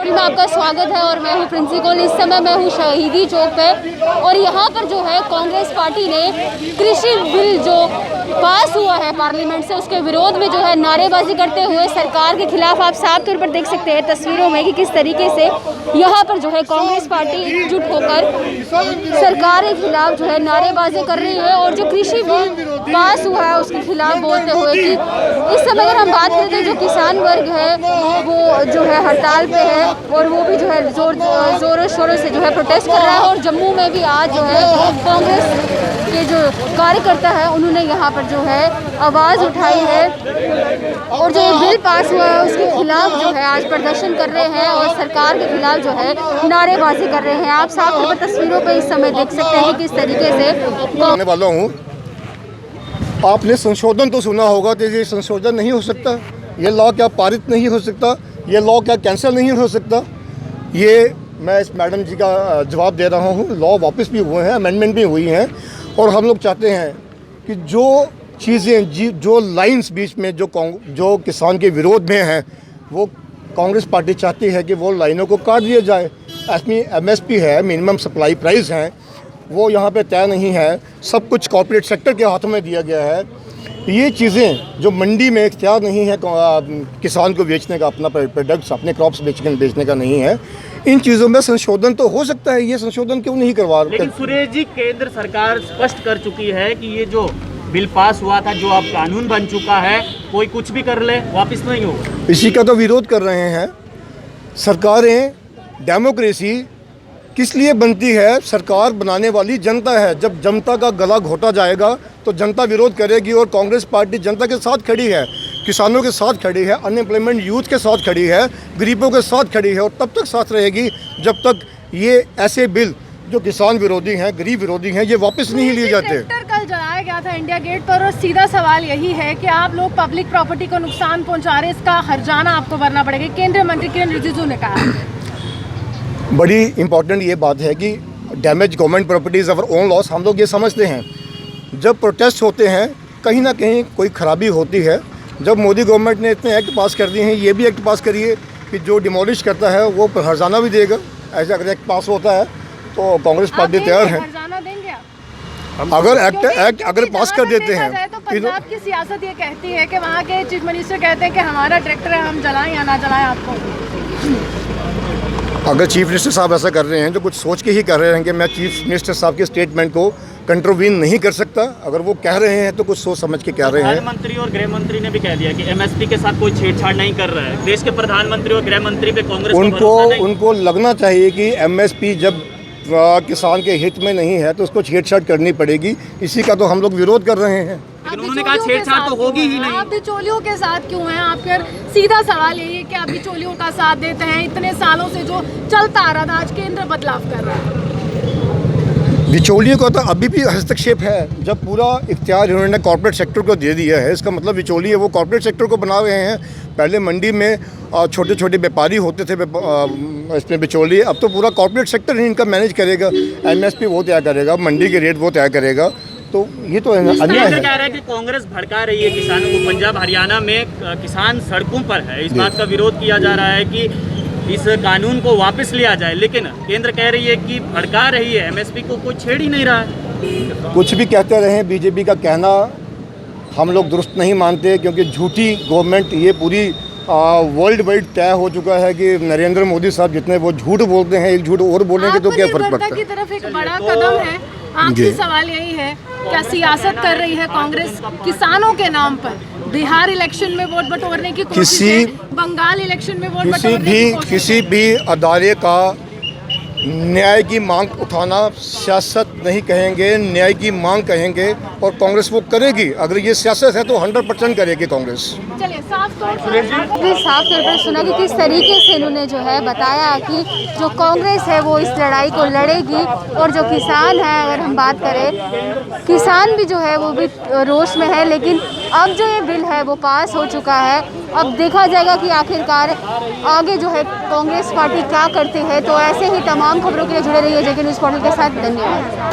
में आपका स्वागत है और मैं हूं प्रिंसी कौल। इस समय मैं हूं शहीदी चौक पे और यहाँ पर जो है कांग्रेस पार्टी ने कृषि बिल जो पास हुआ है पार्लियामेंट से उसके विरोध में जो है नारेबाजी करते हुए सरकार के खिलाफ आप साफ तौर पर देख सकते हैं तस्वीरों में कि किस तरीके से यहाँ पर जो है कांग्रेस पार्टी एकजुट होकर सरकार के खिलाफ जो है नारेबाजी कर रही है और जो कृषि बिल पास हुआ है उसके खिलाफ बोलते हुए कि इस समय अगर हम बात करते हैं जो किसान वर्ग है वो जो है हड़ताल पे है और वो भी जो है जोरों शोरों से जो है प्रोटेस्ट कर रहा है। और जम्मू में भी आज जो है कांग्रेस के जो कार्यकर्ता है उन्होंने यहाँ पर जो है आवाज़ उठाई है और जो ये बिल पास हुआ है उसके खिलाफ जो है आज प्रदर्शन कर रहे हैं और सरकार के खिलाफ जो है नारेबाजी कर रहे हैं। आप साफ तौर पर तस्वीरों पे इस समय देख सकते हैं किस तरीके से कहने वाला हूँ। आपने संशोधन तो सुना होगा कि ये संशोधन नहीं हो सकता, ये लॉ क्या पारित नहीं हो सकता, ये लॉ क्या कैंसिल नहीं हो सकता। ये मैं इस मैडम जी का जवाब दे रहा हूँ। लॉ वापस भी हुए हैं, अमेंडमेंट भी हुई हैं और हम लोग चाहते हैं कि जो चीज़ें जो लाइंस बीच में जो किसान के विरोध में हैं वो कांग्रेस पार्टी चाहती है कि वो लाइनों को काट दिया जाए। MSP है, मिनिमम सप्लाई प्राइस हैं, वो यहाँ पे तय नहीं है, सब कुछ कॉर्पोरेट सेक्टर के हाथों में दिया गया है। ये चीज़ें जो मंडी में इख्तियार नहीं है किसान को बेचने का, अपना प्रोडक्ट्स अपने क्रॉप्स बेचने का नहीं है, इन चीज़ों में संशोधन तो हो सकता है। ये संशोधन क्यों नहीं करवा रहे? लेकिन सुरेश जी, केंद्र सरकार स्पष्ट कर चुकी है कि ये जो बिल पास हुआ था, जो अब कानून बन चुका है, कोई कुछ भी कर ले वापस नहीं होगा। इसी का तो विरोध कर रहे हैं सरकारें। डेमोक्रेसी किस लिए बनती है? सरकार बनाने वाली जनता है। जब जनता का गला घोटा जाएगा तो जनता विरोध करेगी और कांग्रेस पार्टी जनता के साथ खड़ी है, किसानों के साथ खड़ी है, अनएम्प्लॉयमेंट यूथ के साथ खड़ी है, गरीबों के साथ खड़ी है और तब तक साथ रहेगी जब तक ये ऐसे बिल जो किसान विरोधी हैं, गरीब विरोधी हैं, ये वापस नहीं लिए जाते। ट्रैक्टर कल जलाया गया था इंडिया गेट पर और सीधा सवाल यही है कि आप लोग पब्लिक प्रॉपर्टी को नुकसान पहुंचा रहे हैं, इसका हर्जाना आपको भरना पड़ेगा। केंद्रीय मंत्री किरण रिजिजू ने कहा। बड़ी इंपॉर्टेंट ये बात है कि damage government properties our own loss. हम लोग ये समझते हैं जब प्रोटेस्ट होते हैं कहीं ना कहीं कोई खराबी होती है। जब मोदी गवर्नमेंट ने इतने एक्ट पास कर दिए हैं, ये भी एक्ट पास करिए कि जो डिमोलिश करता है वो हर्जाना भी देगा। ऐसा अगर एक्ट पास होता है तो कांग्रेस पार्टी तैयार है। अगर एक्ट अगर पास कर देते हैं तो पंजाब की सियासत ये कहती है कि वहाँ के चीफ मिनिस्टर कहते हैं कि हमारा ट्रैक्टर है, हम जलाएं या ना जलाएं आपको। अगर चीफ मिनिस्टर साहब ऐसा कर रहे हैं तो कुछ सोच के ही कर रहे हैं कि मैं चीफ मिनिस्टर साहब के स्टेटमेंट को कंट्रोवीन नहीं कर सकता। अगर वो कह रहे हैं तो कुछ सोच समझ के कह रहे हैं। प्रधानमंत्री और गृह मंत्री ने भी कह दिया कि MSP के साथ कोई छेड़छाड़ नहीं कर रहा है। देश के प्रधानमंत्री और गृह मंत्री पे कांग्रेस उनको लगना चाहिए कि MSP जब किसान के हित में नहीं है तो उसको छेड़छाड़ करनी पड़ेगी। इसी का तो हम लोग विरोध कर रहे हैं। लेकिन उन्होंने कहा छेड़छाड़ तो होगी ही नहीं। आप बिचौलियों के साथ क्यों हैं? आप फिर सीधा सवाल यही है कि आप बिचौलियों का साथ देते हैं। इतने सालों से जो चलता आ रहा था, आज केंद्र बदलाव कर रहा है। बिचौलियों का तो अभी भी हस्तक्षेप है। जब पूरा इख्तियार इन्होंने कॉर्पोरेट सेक्टर को दे दिया है, इसका मतलब बिचौली है वो कॉर्पोरेट सेक्टर को बना रहे हैं। पहले मंडी में छोटे छोटे व्यापारी होते थे इसमें बिचौली, अब तो पूरा कॉर्पोरेट सेक्टर ही इनका मैनेज करेगा। MSP वो तय करेगा, मंडी के रेट वो तय करेगा। तो ये तो अन्याय है। कह रहा है कि कांग्रेस भड़का रही है किसानों को। पंजाब हरियाणा में किसान सड़कों पर है, इस बात का विरोध किया जा रहा है कि इस कानून को वापस लिया जाए, लेकिन केंद्र कह रही है कि भड़का रही है। MSP को कोई छेड़ ही नहीं रहा है। कुछ भी कहते रहे, बीजेपी का कहना हम लोग दुरुस्त नहीं मानते क्योंकि झूठी गवर्नमेंट ये पूरी वर्ल्ड वाइड तय हो चुका है कि नरेंद्र मोदी साहब जितने वो झूठ बोलते हैं, एक झूठ और बोलेंगे तो क्या फर्क पड़ता है। की तरफ एक बड़ा कदम है। आपसे सवाल यही है, क्या सियासत कर रही है कांग्रेस किसानों के नाम पर? बिहार इलेक्शन में वोट बटोरने की कोशिश है, बंगाल इलेक्शन में वोट बटोरने की कोशिश है। किसी भी अदारे का न्याय की मांग उठाना सियासत नहीं कहेंगे, न्याय की मांग कहेंगे और कांग्रेस वो करेगी। अगर ये सियासत है तो 100% करेगी कांग्रेस। चलिए साफ तौर पर सुना कि किस तरीके से इन्होंने जो है बताया कि जो कांग्रेस है वो इस लड़ाई को लड़ेगी और जो किसान है, अगर हम बात करें किसान भी जो है वो भी रोष में है। लेकिन अब जो ये बिल है वो पास हो चुका है, अब देखा जाएगा कि आखिरकार आगे जो है कांग्रेस पार्टी क्या करती है। तो ऐसे ही तमाम खबरों के लिए जुड़े रहिए जेके न्यूज़ पोर्टल के साथ। धन्यवाद।